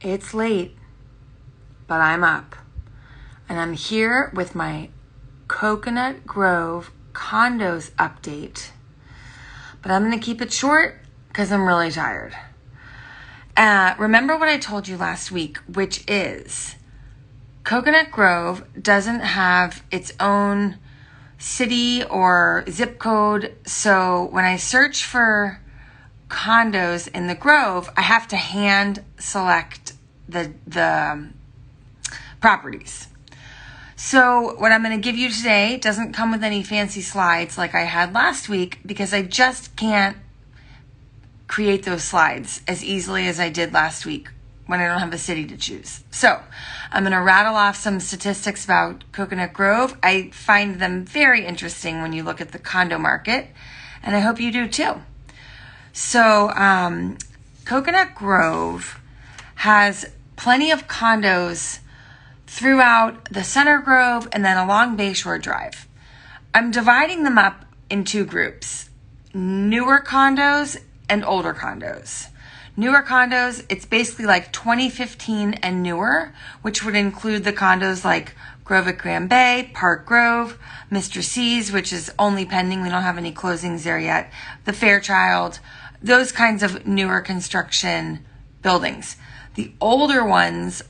It's late, but I'm up. And I'm here with my Coconut Grove Condos update. But I'm going to keep it short because I'm really tired. Remember what I told you last week, which is Coconut Grove doesn't have its own city or zip code. So when I search for condos in the Grove, I have to hand select the properties. So what I'm going to give you today doesn't come with any fancy slides like I had last week because I just can't create those slides as easily as I did last week when I don't have a city to choose. So I'm going to rattle off some statistics about Coconut Grove. I find them very interesting when you look at the condo market, and I hope you do too. So Coconut Grove has plenty of condos throughout the Center Grove and then along Bayshore Drive. I'm dividing them up in two groups, newer condos and older condos. Newer condos, it's basically like 2015 and newer, which would include the condos like Grove at Grand Bay, Park Grove, Mr. C's, which is only pending. We don't have any closings there yet. The Fairchild, those kinds of newer construction buildings. The older ones,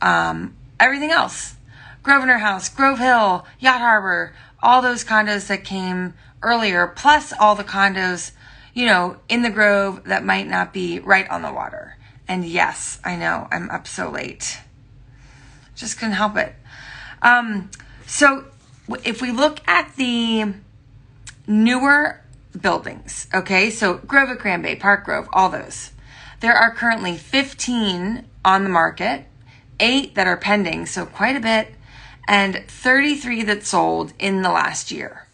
everything else. Grosvenor House, Grove Hill, Yacht Harbor, all those condos that came earlier, plus all the condos, in the Grove that might not be right on the water. And yes, I know, I'm up so late. Just couldn't help it. So if we look at the newer buildings, okay, so Grove at Grand Bay, Park Grove, all those. There are currently 15 on the market, 8 that are pending, so quite a bit, and 33 that sold in the last year.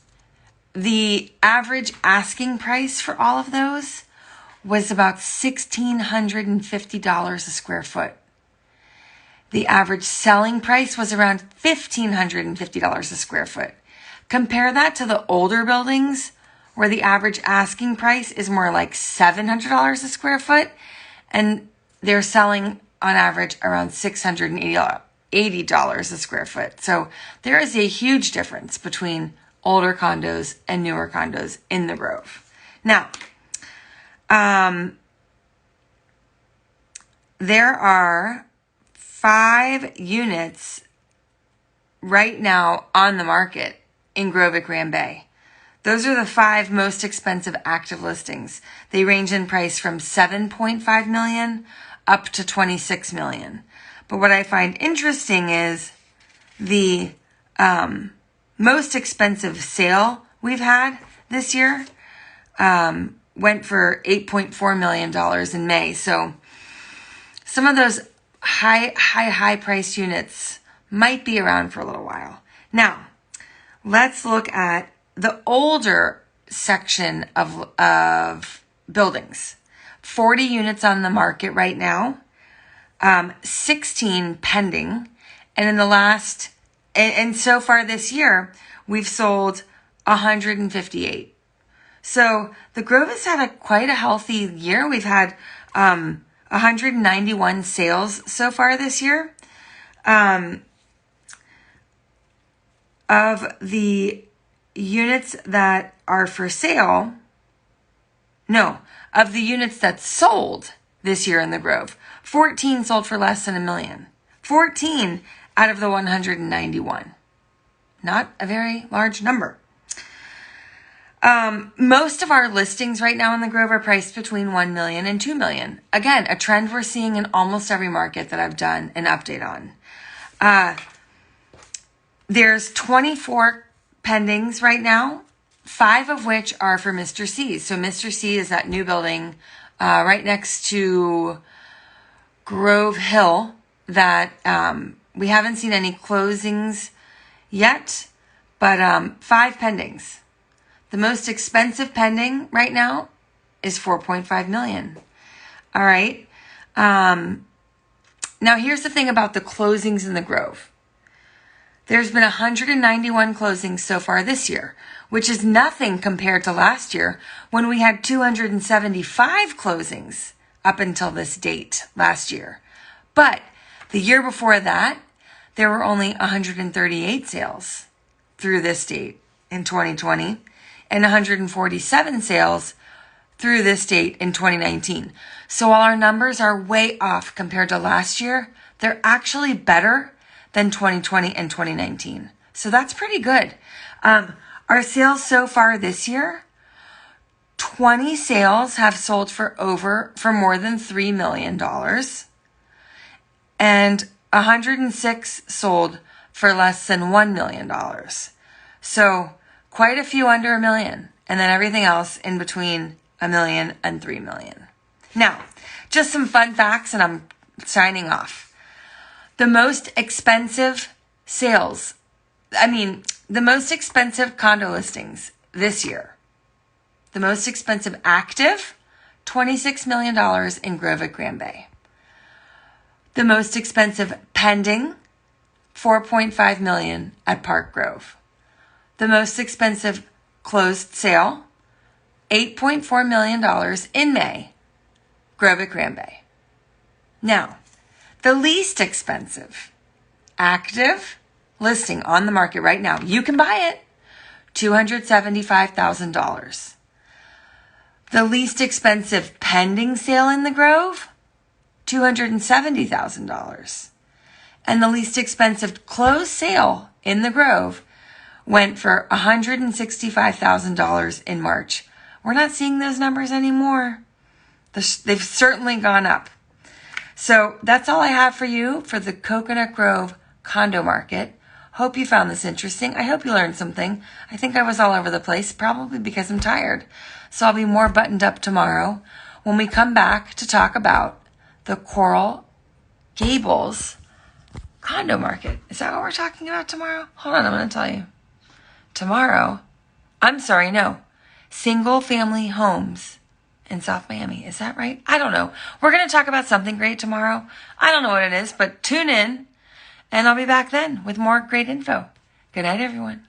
The average asking price for all of those was about $1,650 a square foot. The average selling price was around $1,550 a square foot. Compare that to the older buildings where the average asking price is more like $700 a square foot, and they're selling on average around $680 a square foot. So there is a huge difference between older condos and newer condos in the Grove. Now, there are 5 units right now on the market in Grove at Grand Bay. Those are the 5 most expensive active listings. They range in price from $7.5 million up to $26 million. But what I find interesting is the most expensive sale we've had this year went for $8.4 million in May. So some of those high priced units might be around for a little while. Now, let's look at the older section of buildings. 40 units on the market right now, 16 pending, and so far this year, we've sold 158. So the Grove has had quite a healthy year. We've had 191 sales so far this year. Of the units that are for sale, of the units that sold this year in the Grove, 14 sold for less than $1 million. 14 out of the 191. Not a very large number. Most of our listings right now in the Grove are priced between $1 million and $2 million. Again, a trend we're seeing in almost every market that I've done an update on. There's 24 pendings right now, 5 of which are for Mr. C's. So Mr. C is that new building right next to Grove Hill that we haven't seen any closings yet, but 5 pendings. The most expensive pending right now is $4.5 million. All right. Now here's the thing about the closings in the Grove. There's been 191 closings so far this year, which is nothing compared to last year when we had 275 closings up until this date last year. But The year before that, there were only 138 sales through this date in 2020 and 147 sales through this date in 2019. So while our numbers are way off compared to last year, they're actually better than 2020 and 2019. So that's pretty good. Our sales so far this year, 20 sales have sold for more than $3 million, and 106 sold for less than $1 million. So quite a few under $1 million, and then everything else in between $1 million and $3 million. Now, just some fun facts, and I'm signing off. The most expensive the most expensive condo listings this year. The most expensive active, $26 million in Grove at Grand Bay. The most expensive pending, $4.5 million at Park Grove. The most expensive closed sale, $8.4 million in May, Grove at Grand Bay. Now, the least expensive active listing on the market right now, you can buy it, $275,000. The least expensive pending sale in the Grove, $270,000. And the least expensive closed sale in the Grove went for $165,000 in March. We're not seeing those numbers anymore. They've certainly gone up. So that's all I have for you for the Coconut Grove condo market. Hope you found this interesting. I hope you learned something. I think I was all over the place, probably because I'm tired. So I'll be more buttoned up tomorrow when we come back to talk about the Coral Gables condo market. Is that what we're talking about tomorrow? Hold on, I'm going to tell you. Single family homes in South Miami. Is that right? I don't know. We're going to talk about something great tomorrow. I don't know what it is, but tune in and I'll be back then with more great info. Good night, everyone.